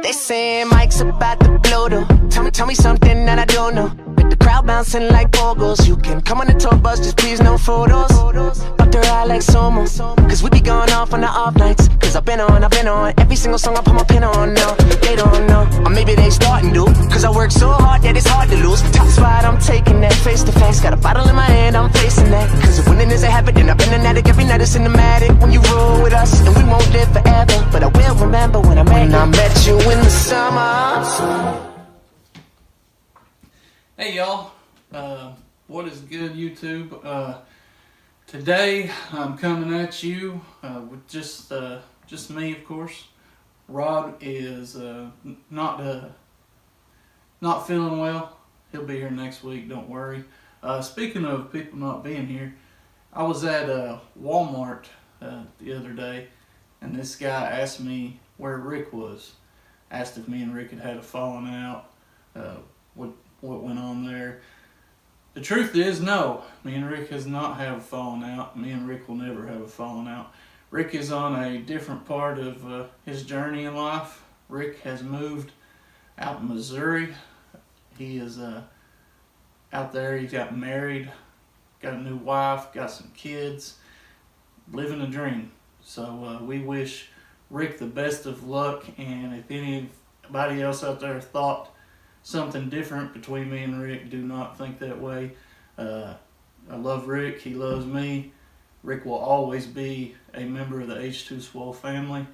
They saying Mike's about to blow though. Tell me something that I don't know. With the crowd bouncing like bogles. You can come on the tour bus, just please no photos. About to ride like Somo. Cause we be going off on the off nights. Cause I've been on every single song I put my pen on. No, they don't know, or maybe they starting to. Cause I work so hard that it's hard to lose. Top spot, I'm taking that face to face. Got a bottle in my hand, I'm facing that. Cause if winning is a habit, then I've been an addict. Every night it's cinematic. When you roll with us, and we won't live forever. But I will remember when I met you in the summer. Hey y'all, what is good YouTube? Today I'm coming at you with just me, of course. Rod is not feeling well. He'll be here next week, don't worry. Speaking of people not being here, I was at Walmart the other day, and this guy asked me where Rick was. Asked if me and Rick had a falling out, what went on there. The truth is, no. Me and Rick has not have a falling out. Me and Rick will never have a falling out. Rick is on a different part of his journey in life. Rick has moved out in Missouri. He is out there. He got married, got a new wife, got some kids, living a dream. So we wish Rick the best of luck, and if anybody else out there thought something different between me and Rick, do not think that way. I love Rick, he loves me. Rick will always be a member of the H2 Swole family,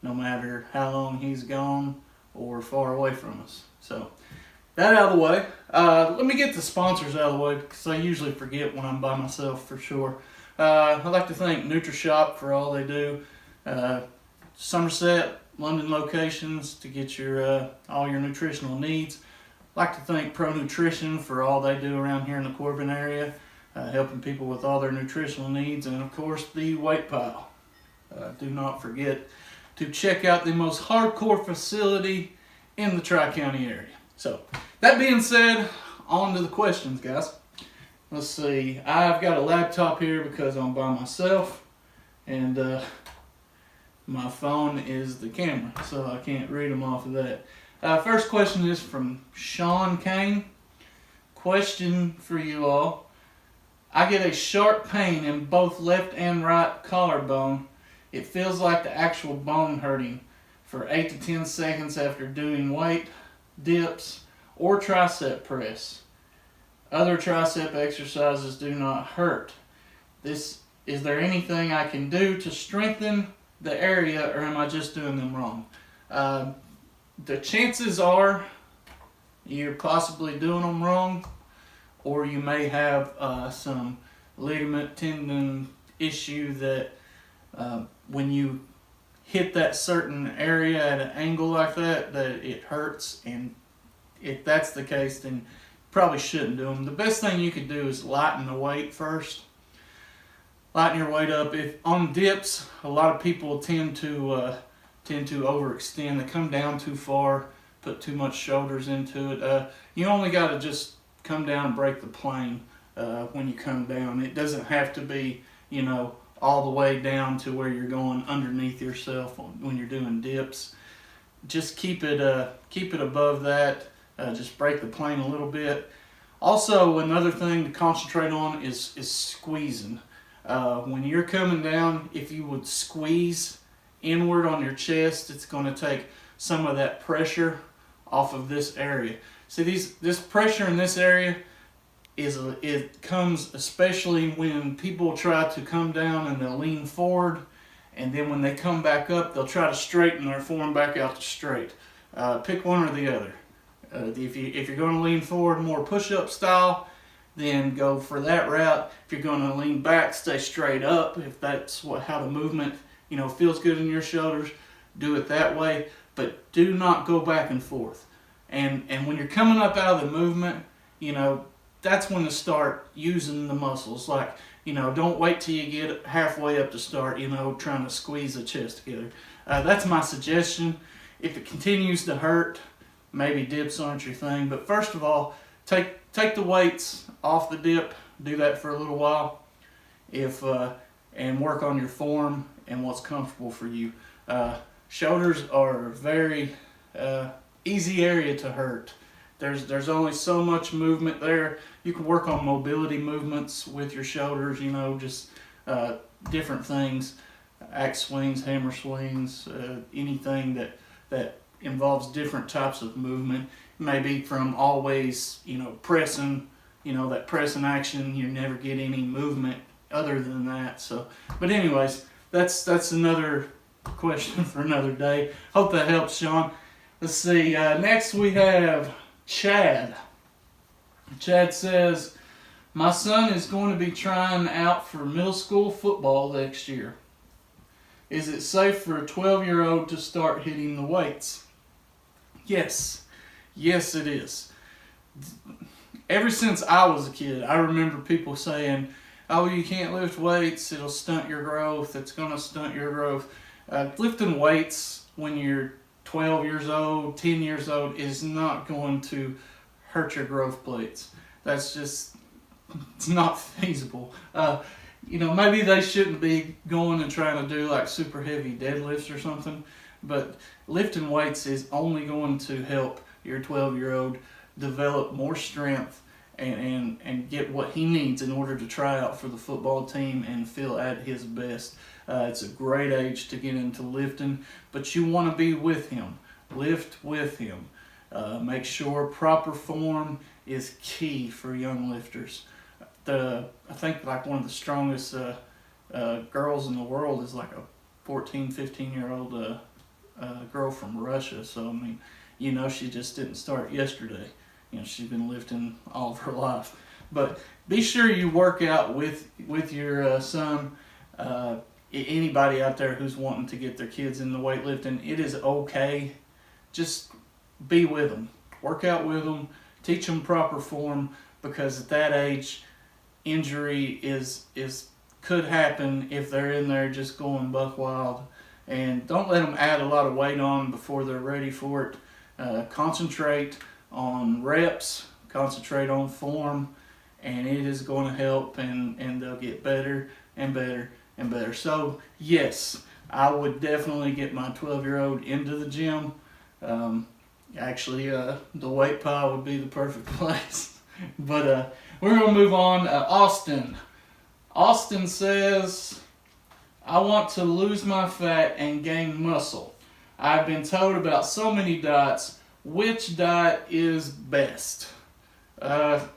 no matter how long he's gone or far away from us. So, that out of the way. Let me get the sponsors out of the way, because I usually forget when I'm by myself for sure. I'd like to thank Nutrishop for all they do. Sommerset, London locations to get your all your nutritional needs. I'd like to thank Pro Nutrition for all they do around here in the Corbin area, helping people with all their nutritional needs, and of course the Weight Pile. Do not forget to check out the most hardcore facility in the Tri-County area. So, that being said, on to the questions, guys. Let's see, I've got a laptop here because I'm by myself, and my phone is the camera, so I can't read them off of that. First question is from Sean Kane. Question for you all. I get a sharp pain in both left and right collarbone. It feels like the actual bone hurting for 8 to 10 seconds after doing weight, dips, or tricep press. Other tricep exercises do not hurt. Is there anything I can do to strengthen the area, or am I just doing them wrong? The chances are you're possibly doing them wrong, or you may have some ligament tendon issue that when you hit that certain area at an angle like that it hurts, and if that's the case, then you probably shouldn't do them. The best thing you could do is lighten the weight first. Lighten your weight up. If on dips, a lot of people tend to overextend. They come down too far, put too much shoulders into it. You only got to just come down and break the plane when you come down. It doesn't have to be, all the way down to where you're going underneath yourself when you're doing dips. Just keep it above that. Just break the plane a little bit. Also, another thing to concentrate on is squeezing. When you're coming down, if you would squeeze inward on your chest, it's going to take some of that pressure off of this area. See, this pressure in this area it comes especially when people try to come down and they'll lean forward, and then when they come back up, they'll try to straighten their form back out to straight. Pick one or the other. If you're going to lean forward more push-up style, then go for that route. If you're going to lean back, stay straight up. If that's how the movement feels good in your shoulders, do it that way. But do not go back and forth. And when you're coming up out of the movement, that's when to start using the muscles. Like, don't wait till you get halfway up to start, trying to squeeze the chest together. That's my suggestion. If it continues to hurt, maybe dips aren't your thing. But first of all, take the weights off the dip. Do that for a little while. And work on your form and what's comfortable for you. Shoulders are very, easy area to hurt. There's only so much movement there. You can work on mobility movements with your shoulders, just different things, axe swings, hammer swings, anything that involves different types of movement. Maybe from always, pressing, that pressing action, you never get any movement other than that. So, but anyways, that's another question for another day. Hope that helps, Sean. Let's see. Next we have Chad. Chad says, my son is going to be trying out for middle school football next year. Is it safe for a 12-year-old to start hitting the weights? Yes. Yes, it is. Ever since I was a kid, I remember people saying, oh, you can't lift weights, it'll stunt your growth, it's going to stunt your growth. Lifting weights when you're 12 years old, 10 years old is not going to hurt your growth plates. That's just, it's not feasible. Maybe they shouldn't be going and trying to do like super heavy deadlifts or something, but lifting weights is only going to help your 12-year-old develop more strength and get what he needs in order to try out for the football team and feel at his best. It's a great age to get into lifting, but you want to be with him. Lift with him. Make sure proper form is key for young lifters. I think like one of the strongest girls in the world is like a 14, 15-year-old girl from Russia. So, I mean, she just didn't start yesterday. She's been lifting all of her life. But be sure you work out with your son. Anybody out there who's wanting to get their kids into weightlifting, it is okay. Just be with them. Work out with them. Teach them proper form, because at that age, injury could happen if they're in there just going buck wild. And don't let them add a lot of weight on before they're ready for it. Concentrate on reps, concentrate on form, and it is going to help, and they'll get better and better and better. So yes, I would definitely get my 12-year-old into the gym. Actually, the weight pile would be the perfect place. But we're going to move on. Austin says, I want to lose my fat and gain muscle. I've been told about so many diets. Which diet is best? That's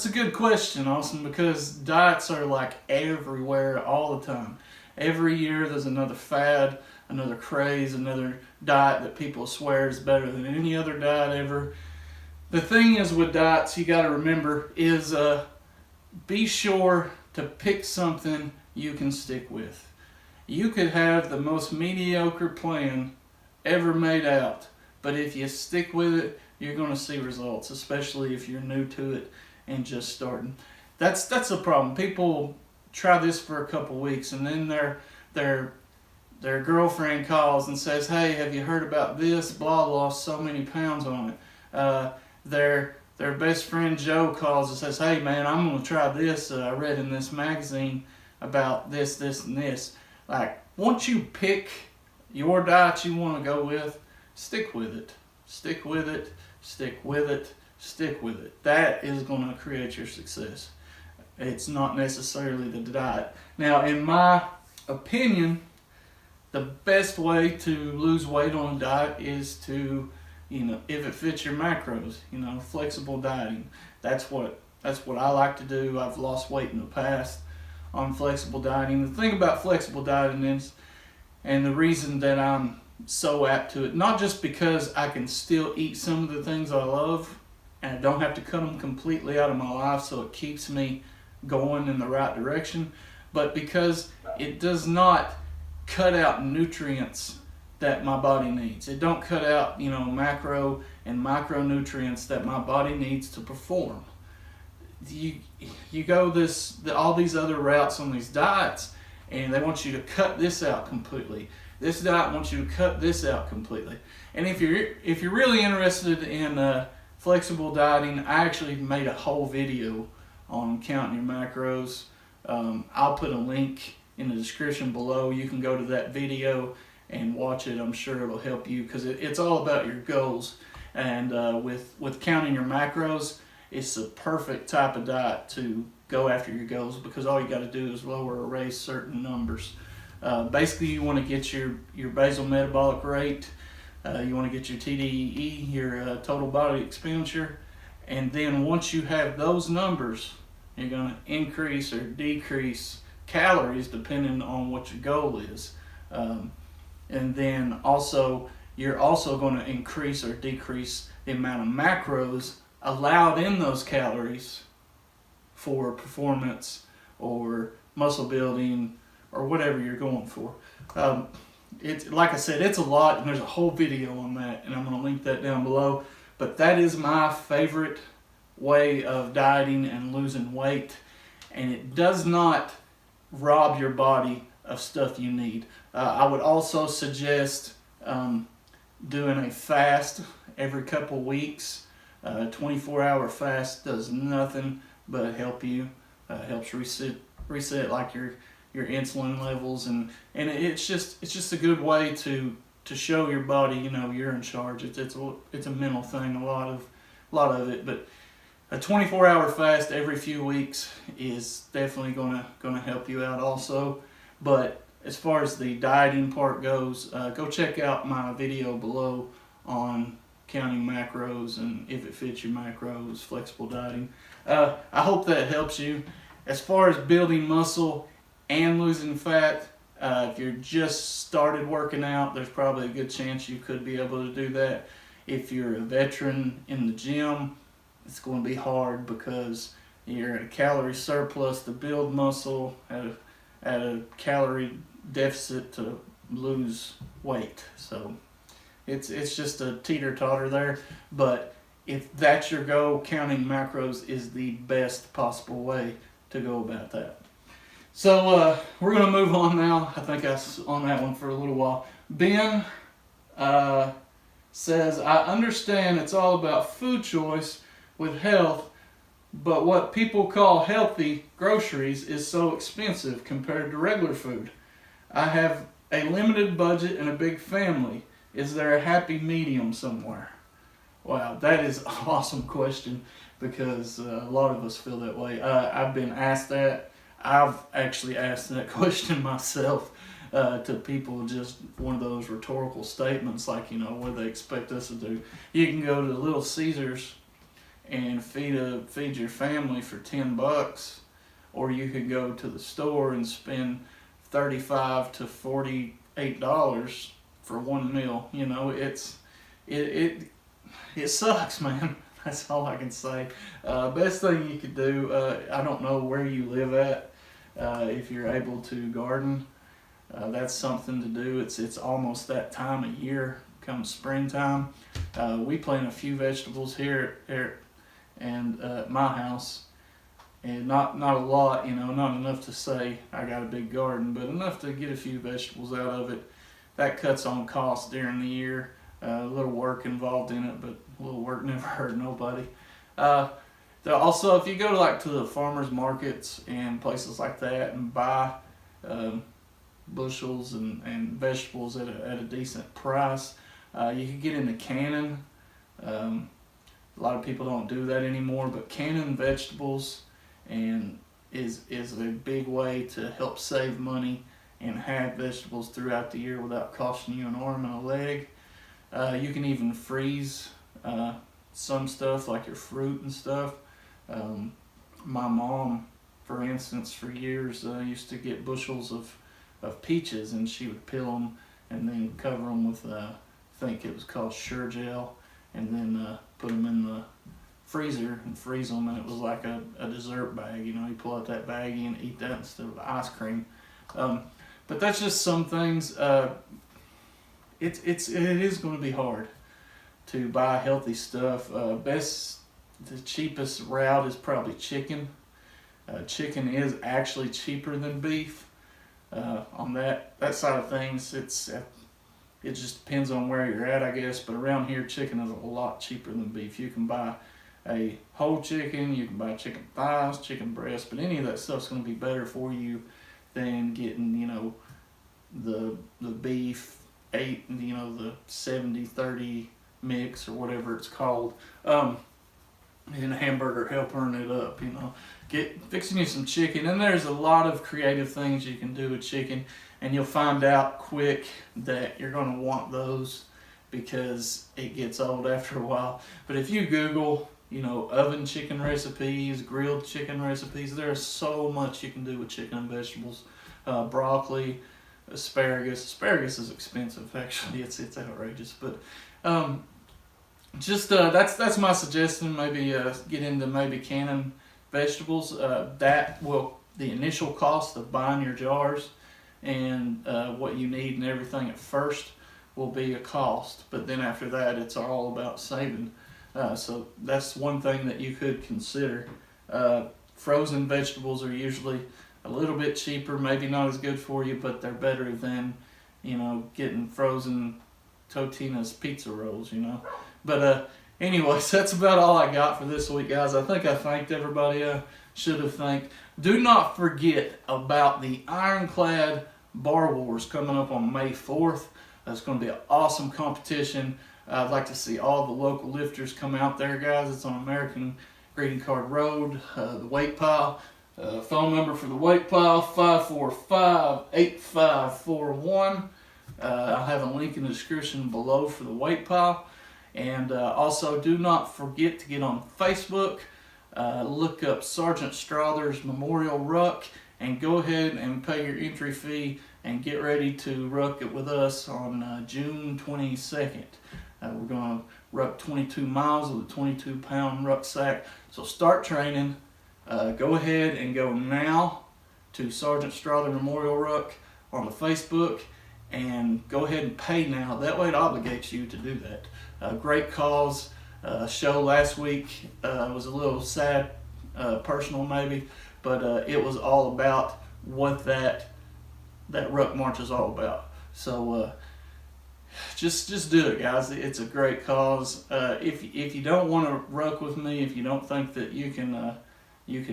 a good question, Austin, because diets are like everywhere all the time. Every year there's another fad, another craze, another diet that people swear is better than any other diet ever. The thing is with diets, you got to remember is be sure to pick something you can stick with. You could have the most mediocre plan ever made out, but if you stick with it, you're going to see results, especially if you're new to it and just starting. That's the problem. People try this for a couple weeks, and then their girlfriend calls and says, hey, have you heard about this? Blah, lost so many pounds on it. Their best friend Joe calls and says, hey man, I'm going to try this. I read in this magazine about this, this, and this. Like, once you pick your diet you want to go with, stick with it. Stick with it. Stick with it. Stick with it. That is going to create your success. It's not necessarily the diet. Now, in my opinion, the best way to lose weight on a diet is to, if it fits your macros, flexible dieting. That's what I like to do. I've lost weight in the past on flexible dieting. The thing about flexible dieting is, and the reason that I'm so apt to it, not just because I can still eat some of the things I love and I don't have to cut them completely out of my life, so it keeps me going in the right direction, but because it does not cut out nutrients that my body needs. It don't cut out, macro and micronutrients that my body needs to perform. You go all these other routes on these diets, and they want you to cut this out completely. This diet wants you to cut this out completely. And if you're really interested in flexible dieting, I actually made a whole video on counting your macros. I'll put a link in the description below. You can go to that video and watch it. I'm sure it'll help you, because it's all about your goals. And with counting your macros, it's the perfect type of diet to go after your goals, because all you got to do is lower or raise certain numbers. Basically, you want to get your basal metabolic rate, you want to get your TDEE, your total body expenditure, and then once you have those numbers, you're going to increase or decrease calories depending on what your goal is. And then also, you're also going to increase or decrease the amount of macros allowed in those calories for performance or muscle building or whatever you're going for. It's like I said, it's a lot, and there's a whole video on that, and I'm going to link that down below. But that is my favorite way of dieting and losing weight, and it does not rob your body of stuff you need. I would also suggest doing a fast every couple weeks. 24-hour fast does nothing but help you. Helps reset like your insulin levels, and it's just a good way to show your body, you know, you're in charge. It's a mental thing, a lot of it, but a 24-hour fast every few weeks is definitely gonna help you out also. But as far as the dieting part goes, go check out my video below on counting macros and if it fits your macros, flexible dieting. I hope that helps you. As far as building muscle and losing fat, if you're just started working out, there's probably a good chance you could be able to do that. If you're a veteran in the gym, it's going to be hard because you're at a calorie surplus to build muscle, at a calorie deficit to lose weight. So it's just a teeter-totter there. But if that's your goal, counting macros is the best possible way to go about that. So we're going to move on now. I think I was on that one for a little while. Ben says, I understand it's all about food choice with health, but what people call healthy groceries is so expensive compared to regular food. I have a limited budget and a big family. Is there a happy medium somewhere? Wow, that is an awesome question, because a lot of us feel that way. I've been asked that. I've actually asked that question myself to people, just one of those rhetorical statements like, you know, what do they expect us to do? You can go to Little Caesars and feed your family for $10, or you could go to the store and spend $35 to $48 for one meal. You know, it sucks, man. That's all I can say. Best thing you could do, I don't know where you live at, if you're able to garden, that's something to do. It's almost that time of year, come springtime. We plant a few vegetables here and at my house, and not a lot, you know, not enough to say I got a big garden, but enough to get a few vegetables out of it. That cuts on costs during the year. A little work involved in it, but a little work never hurt nobody. Also, if you go to the farmers markets and places like that and buy bushels and vegetables at a decent price, you can get into canning. A lot of people don't do that anymore, but canning vegetables is a big way to help save money and have vegetables throughout the year without costing you an arm and a leg. You can even freeze some stuff, like your fruit and stuff. My mom, for instance, for years used to get bushels of peaches, and she would peel them and then cover them with, I think it was called Sure Gel, and then put them in the freezer and freeze them, and it was like a dessert bag. You know, you pull out that baggie and eat that instead of ice cream. But that's just some things. It is going to be hard to buy healthy stuff. The cheapest route is probably chicken. Chicken is actually cheaper than beef. On that side of things, it just depends on where you're at, I guess. But around here, chicken is a lot cheaper than beef. You can buy a whole chicken, you can buy chicken thighs, chicken breasts, but any of that stuff's going to be better for you than getting, you know, the beef ate, you know, the 70-30 mix or whatever it's called, and hamburger helpering it up, you know. Fixing you some chicken, and there's a lot of creative things you can do with chicken, and you'll find out quick that you're going to want those because it gets old after a while. But if you Google, you know, oven chicken recipes, grilled chicken recipes, there's so much you can do with chicken and vegetables. Broccoli, asparagus. Asparagus is expensive, actually. It's outrageous, but that's my suggestion. Maybe get into maybe canning vegetables. That will, the initial cost of buying your jars and what you need and everything at first will be a cost, but then after that it's all about saving. So that's one thing that you could consider. Frozen vegetables are usually a little bit cheaper, maybe not as good for you, but they're better than, you know, getting frozen Totino's pizza rolls, you know. But anyways, that's about all I got for this week, guys. I think I thanked everybody I should have thanked. Do not forget about the IronClad Bar Wars coming up on May 4th. It's going to be an awesome competition. I'd like to see all the local lifters come out there, guys. It's on American Greeting Card Road. The weight pile. Phone number for the weight pile, 545-8541. I'll have a link in the description below for the weight pile. And also, do not forget to get on Facebook. Look up Sergeant Strother's Memorial Ruck and go ahead and pay your entry fee and get ready to ruck it with us on June 22nd. We're going to ruck 22 miles with a 22-pound rucksack. So start training. Go ahead and go now to Sergeant Strother Memorial Ruck on the Facebook and go ahead and pay now. That way it obligates you to do that. Great cause. Show last week was a little sad, personal maybe, but it was all about what that ruck march is all about. So just do it, guys. It's a great cause. If you don't want to ruck with me, if you don't think that you can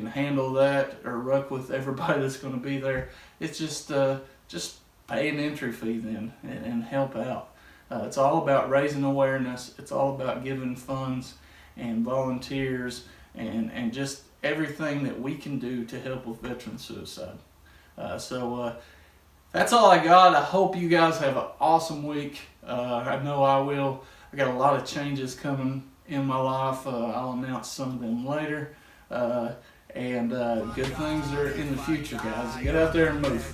handle that or ruck with everybody that's going to be there, it's just pay an entry fee then and help out. It's all about raising awareness. It's all about giving funds and volunteers and just everything that we can do to help with veteran suicide. So that's all I got. I hope you guys have an awesome week. I know I will. I got a lot of changes coming in my life. I'll announce some of them later. And good things are in the future, guys. Get out there and move.